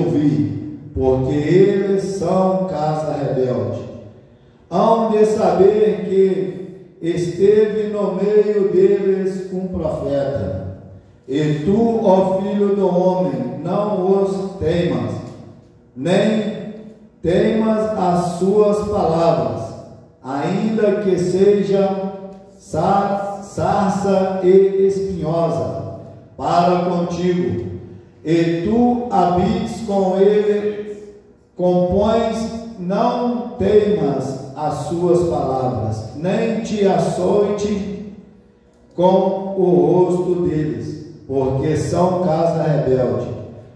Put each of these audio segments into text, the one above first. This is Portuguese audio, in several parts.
ouvir, porque eles são casa rebelde. Hão de saber que esteve no meio deles um profeta, e tu, ó filho do homem, não os temas, nem temas as suas palavras, ainda que seja sarça e espinhosa para contigo, e tu habites com ele, compões, não temas as suas palavras, nem te açoite com o rosto deles, porque são casa rebelde.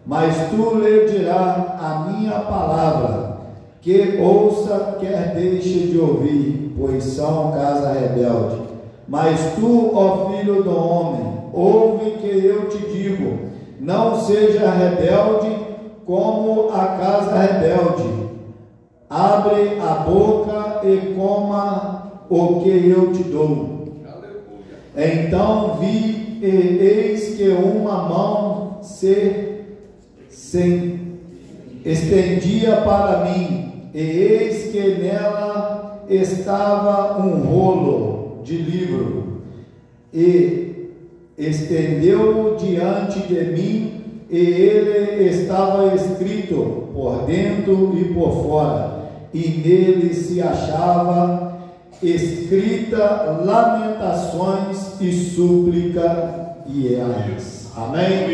Mas tu lhe dirás a minha palavra, que ouça, quer deixe de ouvir, pois são casa rebelde. Mas tu, ó filho do homem, ouve que eu te digo, não seja rebelde como a casa rebelde. Abre a boca e coma o que eu te dou. Aleluia. Então vi e eis que uma mão se estendia para mim, e eis que nela estava um rolo de livro, e estendeu-o diante de mim, e ele estava escrito por dentro e por fora, e nele se achava escrita lamentações e súplica e erros. Amém?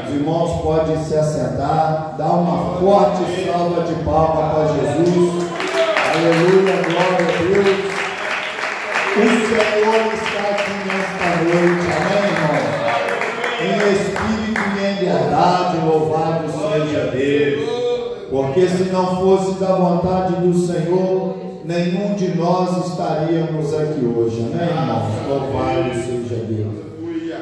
Os irmãos podem se assentar, dar uma forte salva de palmas para Jesus. Aleluia, glória a Deus. O Senhor está aqui nesta noite, amém, irmão? Em espírito e em verdade, louvado seja Deus. Porque se não fosse da vontade do Senhor, nenhum de nós estaríamos aqui hoje, amém, irmãos? Louvado seja Deus.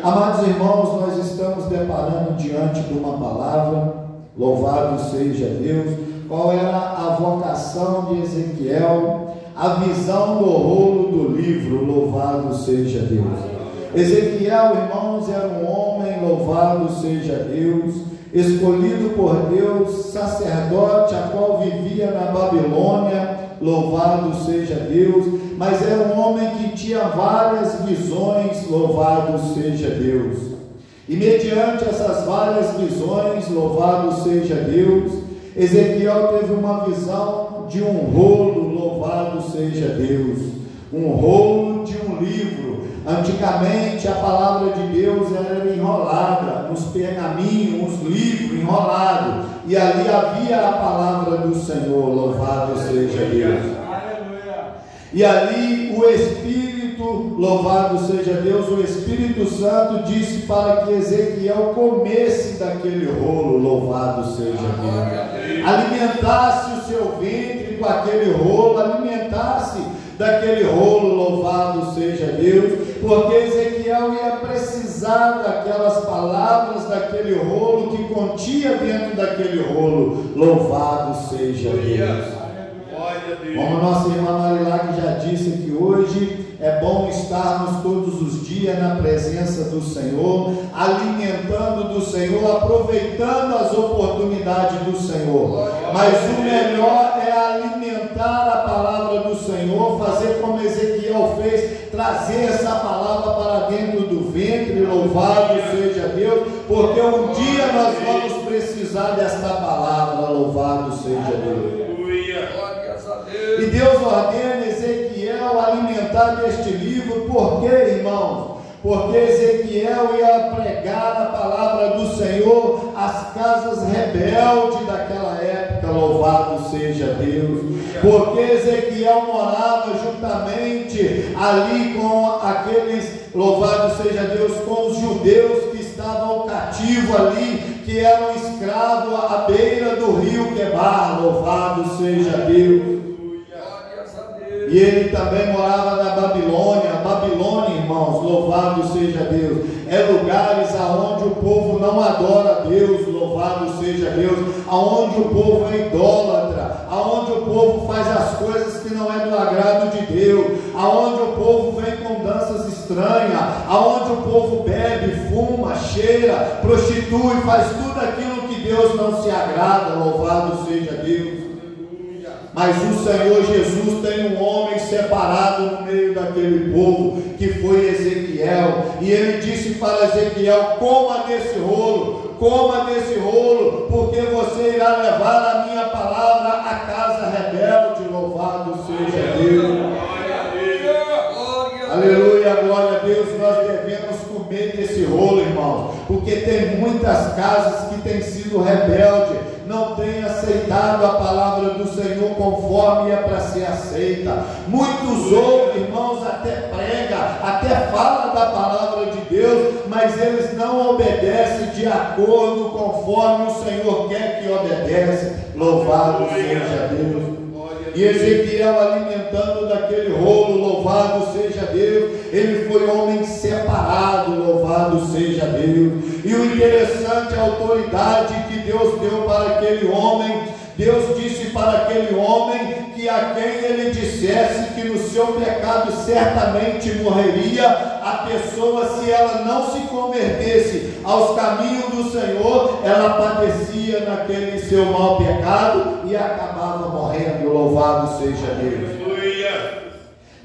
Amados irmãos, nós estamos deparando diante de uma palavra, louvado seja Deus. Qual era a vocação de Ezequiel? A visão do rolo do livro, louvado seja Deus. Ezequiel, irmãos, era um homem, louvado seja Deus, escolhido por Deus, sacerdote, a qual vivia na Babilônia, louvado seja Deus, mas era um homem que tinha várias visões, louvado seja Deus. E mediante essas várias visões, louvado seja Deus, Ezequiel teve uma visão de um rolo, louvado seja Deus, um rolo de um livro. Antigamente a palavra de Deus era enrolada nos pergaminhos, uns livros enrolados, e ali havia a palavra do Senhor, louvado seja Deus. E ali o Espírito, louvado seja Deus, o Espírito Santo disse para que Ezequiel comesse daquele rolo, louvado seja Deus, alimentasse o seu ventre com aquele rolo, alimentasse daquele rolo, louvado seja Deus, porque Ezequiel ia precisar daquelas palavras, daquele rolo que continha dentro daquele rolo, louvado seja Deus. Como a nossa irmã Marilá que já disse que hoje é bom estarmos todos os dias na presença do Senhor, alimentando do Senhor, aproveitando as oportunidades do Senhor. Mas o melhor é alimentar a palavra do Senhor, fazer como Ezequiel fez, trazer essa palavra para dentro do ventre, louvado seja Deus, porque um dia nós vamos precisar desta palavra, louvado seja Deus. E Deus ordena Ezequiel alimentar deste livro, por quê, irmãos? Porque Ezequiel ia pregar a palavra do Senhor às casas rebeldes daquela época, louvado seja Deus. Porque Ezequiel morava juntamente ali com aqueles, louvado seja Deus, com os judeus que estavam cativos ali, que eram escravos à beira do rio Quebar, louvado seja Deus. E ele também morava na Babilônia. Babilônia, irmãos, louvado seja Deus, é lugares aonde o povo não adora a Deus, louvado seja Deus, aonde o povo é idólatra, aonde o povo faz as coisas que não é do agrado de Deus, aonde o povo vem com danças estranhas, aonde o povo bebe, fuma, cheira, prostitui, faz tudo aquilo que Deus não se agrada, louvado seja Deus. Mas o Senhor Jesus tem um homem separado no meio daquele povo, que foi Ezequiel, e ele disse para Ezequiel: coma desse rolo, porque você irá levar a minha palavra à casa rebelde. Louvado seja Deus. Aleluia, glória a Deus. Nós devemos comer desse rolo, irmãos, porque tem muitas casas que têm sido rebeldes, não têm aceitado a palavra do Senhor conforme é para ser aceita. Muitos ouvem, irmãos, até prega, até fala da palavra de Deus, mas eles não obedecem de acordo conforme o Senhor quer que obedece. Louvado seja Deus. E Ezequiel, alimentando daquele rolo, louvado seja Deus, ele foi homem separado, louvado seja Deus. E o interessante, a autoridade que Deus deu para aquele homem, Deus disse para aquele homem que a quem ele dissesse que no seu pecado certamente morreria, a pessoa, se ela não se convertesse aos caminhos do Senhor, ela padecia naquele seu mau pecado e acabava morrendo. Louvado seja Deus.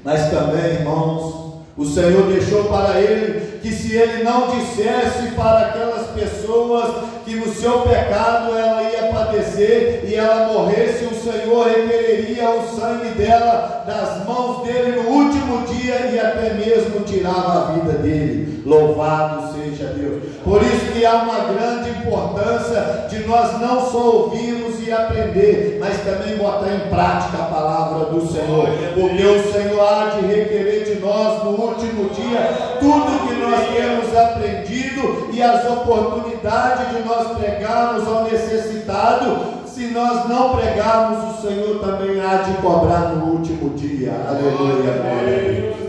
Mas também, irmãos, o Senhor deixou para ele que se ele não dissesse para aquelas pessoas que no seu pecado ela ia padecer e ela morresse, o Senhor requereria o sangue dela das mãos dele no último dia e até mesmo tirava a vida dele. Louvado seja Deus. Por isso que há uma grande importância de nós não só ouvirmos e aprender, mas também botar em prática a palavra do Senhor, porque o Senhor há de requerer de nós no último dia tudo que nós temos aprendido e as oportunidades de nós pregarmos ao necessitado. Se nós não pregarmos, o Senhor também há de cobrar no último dia. Aleluia, glória a Deus.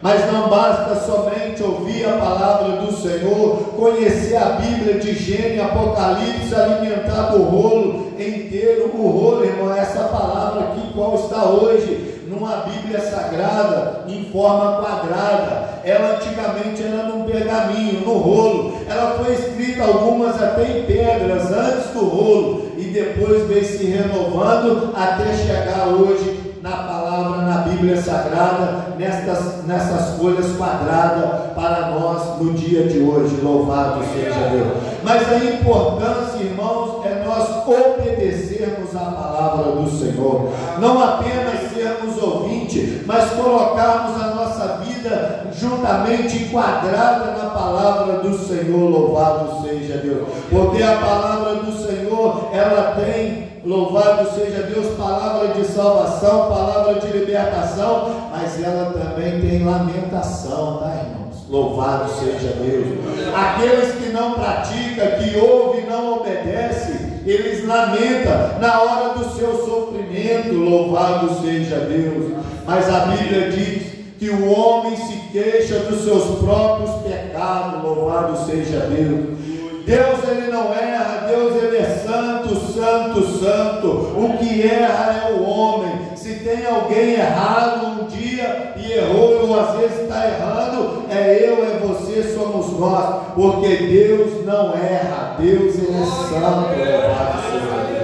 Mas não basta somente ouvir a palavra do Senhor, conhecer a Bíblia de Gênesis, Apocalipse, alimentar do rolo inteiro. O rolo, irmão, é essa palavra aqui, qual está hoje numa Bíblia Sagrada, em forma quadrada. Ela antigamente era num pergaminho, no rolo. Ela foi escrita, algumas até em pedras, antes do rolo, e depois veio se renovando até chegar hoje na palavra, na Bíblia Sagrada, nessas folhas quadradas para nós no dia de hoje. Louvado seja Deus. Mas a importância, irmãos, é nós obedecermos a palavra do Senhor, não apenas sermos ouvintes, mas colocarmos a nossa vida juntamente enquadrada na palavra do Senhor. Louvado seja Deus, porque a palavra do Senhor, ela tem, louvado seja Deus, palavra de salvação, palavra de libertação, mas ela também tem lamentação, tá, irmãos? Louvado seja Deus. Aqueles que não praticam, que ouvem e não obedecem, eles lamentam na hora do seu sofrimento. Louvado seja Deus. Mas a Bíblia diz que o homem se queixa dos seus próprios pecados. Louvado seja Deus. Deus, ele não erra. Deus, ele é santo, santo, santo. O que erra é o homem. Se tem alguém errado um dia e errou, ou às vezes está errando, é eu, é você, somos nós, porque Deus não erra. Deus, ele é santo. Louvado seja Deus.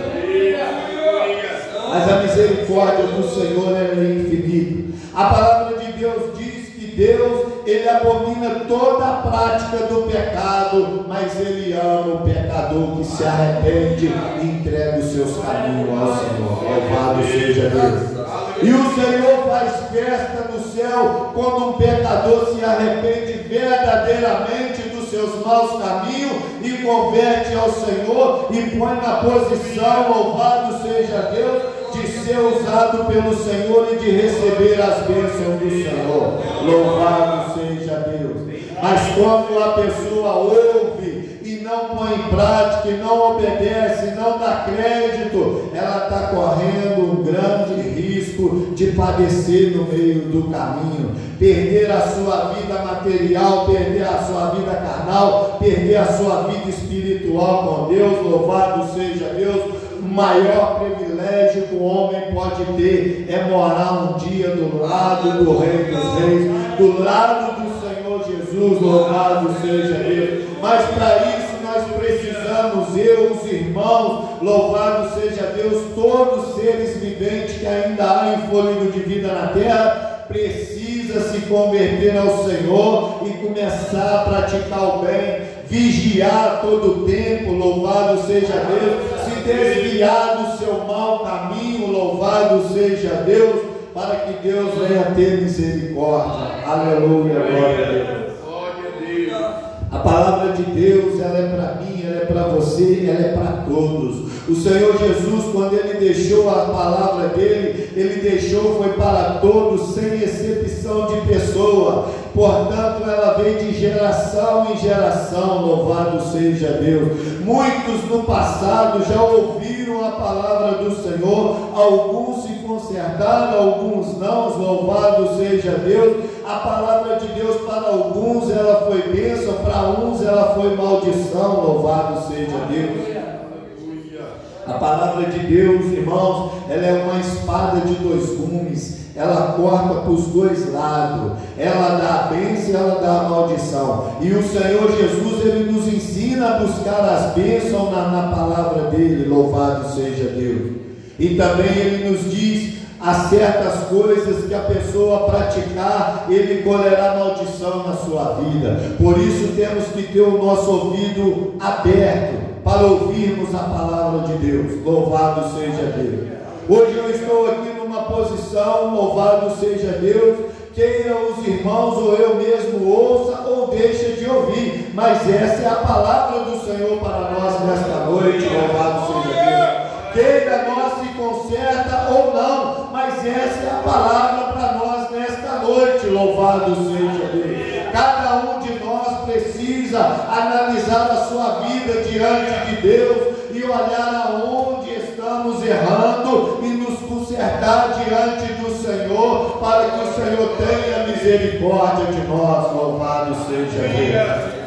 Mas a misericórdia do Senhor é infinita. A palavra de Deus diz que Deus, ele abomina toda a prática do pecado, mas ele ama o pecador que se arrepende e entrega os seus caminhos ao Senhor. Louvado seja Deus. E o Senhor faz festa no céu quando um pecador se arrepende verdadeiramente dos seus maus caminhos e converte ao Senhor e põe na posição, louvado seja Deus, de ser usado pelo Senhor e de receber as bênçãos do Senhor. Louvado seja Deus. Mas quando a pessoa ouve e não põe em prática, e não obedece, não dá crédito, ela está correndo um grande risco de padecer no meio do caminho, perder a sua vida material, perder a sua vida carnal, perder a sua vida espiritual com Deus. Louvado seja Deus. O maior privilégio que o homem pode ter é morar um dia do lado do Rei dos Reis, do lado do Senhor Jesus. Louvado seja Deus. Mas para isso nós precisamos precisamos, eu, os irmãos, louvado seja Deus, todos os seres viventes que ainda há em fôlego de vida na terra, precisa se converter ao Senhor e começar a praticar o bem, vigiar todo o tempo, louvado seja Deus, se desviar do seu mau caminho, louvado seja Deus, para que Deus venha ter misericórdia. Aleluia, glória a Deus. A palavra de Deus, ela é para mim, ela é para você, ela é para todos. O Senhor Jesus, quando Ele deixou a palavra dEle, Ele deixou, foi para todos, sem exceção de pessoa. Portanto, ela vem de geração em geração, louvado seja Deus. Muitos no passado já ouviram a palavra do Senhor, alguns se consertaram, alguns não, louvado seja Deus. A palavra de Deus para alguns ela foi bênção, para uns ela foi maldição, louvado seja Deus. A palavra de Deus, irmãos, ela é uma espada de dois gumes, ela corta para os dois lados, ela dá a bênção e ela dá a maldição. E o Senhor Jesus, Ele nos ensina a buscar as bênçãos na palavra dEle, louvado seja Deus. E também Ele nos diz, há certas coisas que a pessoa praticar, ele colherá maldição na sua vida. Por isso temos que ter o nosso ouvido aberto para ouvirmos a palavra de Deus. Louvado seja Deus. Hoje eu estou aqui numa posição, louvado seja Deus, queira os irmãos ou eu mesmo ouça ou deixe de ouvir, mas essa é a palavra do Senhor para nós nesta noite, louvado seja Deus. Queira nós se conserta ou não, mas essa é a palavra para nós nesta noite, louvado seja Deus. Cada um de nós precisa analisar a sua vida diante de Deus e olhar aonde estamos errando e nos consertar diante do Senhor, para que o Senhor tenha misericórdia de nós, louvado seja Deus.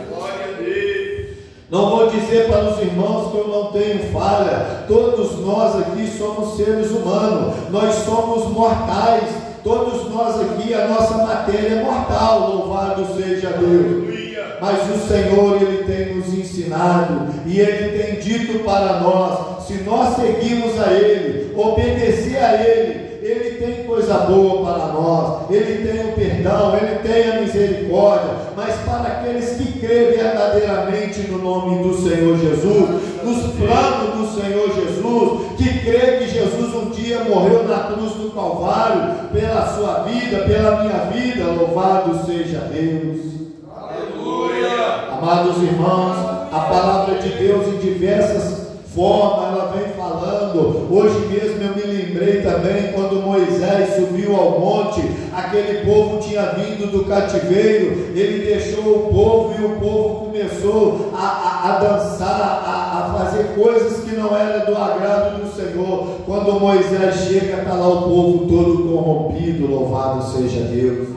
Não vou dizer para os irmãos que eu não tenho falha, todos nós aqui somos seres humanos, nós somos mortais, todos nós aqui, a nossa matéria é mortal, louvado seja Deus. Mas o Senhor, Ele tem nos ensinado e Ele tem dito para nós, se nós seguirmos a Ele, obedecer a Ele, Ele tem coisa boa para nós, Ele tem o perdão, Ele tem a misericórdia, mas para aqueles que creem verdadeiramente no nome do Senhor Jesus, nos planos do Senhor Jesus, que crê que Jesus um dia morreu na cruz do Calvário, pela sua vida, pela minha vida, louvado seja Deus. Aleluia! Amados irmãos, a palavra de Deus em diversas forma, ela vem falando. Hoje mesmo eu me lembrei também quando Moisés subiu ao monte, aquele povo tinha vindo do cativeiro, ele deixou o povo e o povo começou a dançar, a fazer coisas que não eram do agrado do Senhor. Quando Moisés chega, está lá o povo todo corrompido, louvado seja Deus.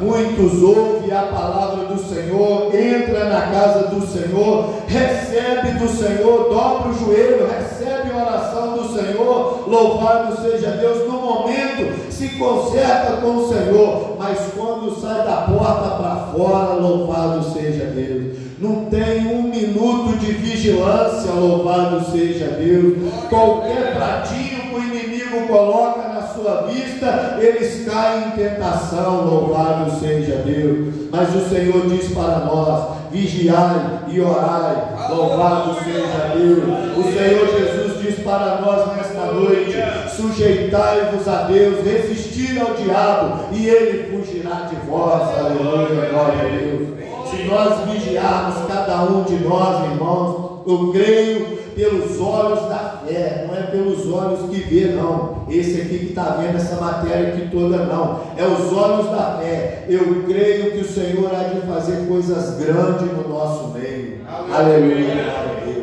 Muitos ouvem a palavra do Senhor, entra na casa do Senhor, recebe do Senhor, dobra o joelho, recebe a oração do Senhor, louvado seja Deus. No momento se conserta com o Senhor, mas quando sai da porta para fora, louvado seja Deus. Não tem um minuto de vigilância, louvado seja Deus. Qualquer pratinho que o inimigo coloca na sua vista, eles caem em tentação, louvado seja Deus. Mas o Senhor diz para nós, vigiai e orai, louvado seja Deus. O Senhor Jesus diz para nós nesta noite, sujeitai-vos a Deus, resistir ao diabo e ele fugirá de vós, aleluia, glória a Deus. Se nós vigiarmos, cada um de nós, irmãos, eu creio pelos olhos da fé, não é pelos olhos que vê, não. Esse aqui que está vendo essa matéria aqui toda, não. É os olhos da fé. Eu creio que o Senhor há de fazer coisas grandes no nosso meio. Aleluia, glória a Deus.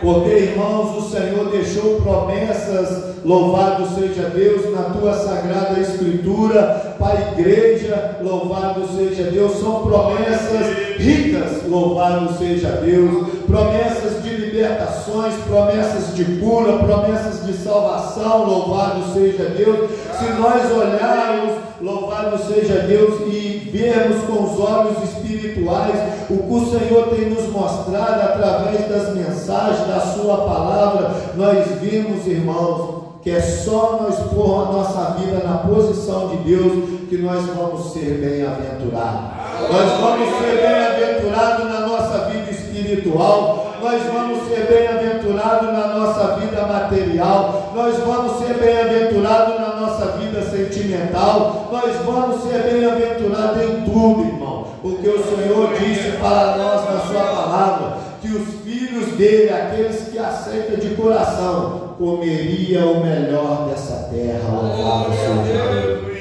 Porque, irmãos, o Senhor deixou promessas, louvado seja Deus, na tua sagrada escritura, para a igreja, louvado seja Deus. São promessas ricas, louvado seja Deus. Promessas de libertações, promessas de cura, promessas de salvação, louvado seja Deus. Se nós olharmos, louvado seja Deus, e vermos com os olhos espirituais o que o Senhor tem nos mostrado através das mensagens, da sua palavra, nós vimos, irmãos, que é só nós pôr a nossa vida na posição de Deus que nós vamos ser bem-aventurados. Nós vamos ser bem-aventurados na nossa vida espiritual, nós vamos ser bem-aventurados na nossa vida material, nós vamos ser bem-aventurados na nossa vida sentimental, nós vamos ser bem-aventurados em tudo, irmão, porque o Senhor disse para nós na sua palavra que os filhos dele, aqueles que aceitam de coração, comeriam o melhor dessa terra. Louvado seja Deus.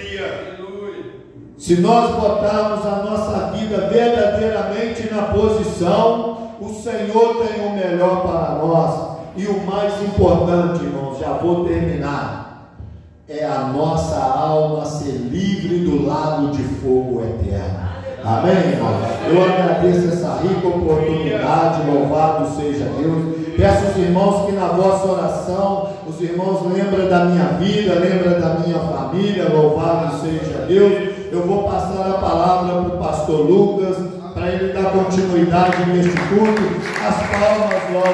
Se nós botarmos a nossa vida verdadeiramente na posição, o Senhor tem o melhor para nós. E o mais importante, irmãos, já vou terminar, é a nossa alma ser livre do lago de fogo eterno. Amém, irmão? Eu agradeço essa rica oportunidade, louvado seja Deus. Peço aos irmãos que na vossa oração, os irmãos lembram da minha vida, lembram da minha família, louvado seja Deus. Eu vou passar a palavra para o pastor Lucas, para ele dar continuidade neste culto. As palmas logo.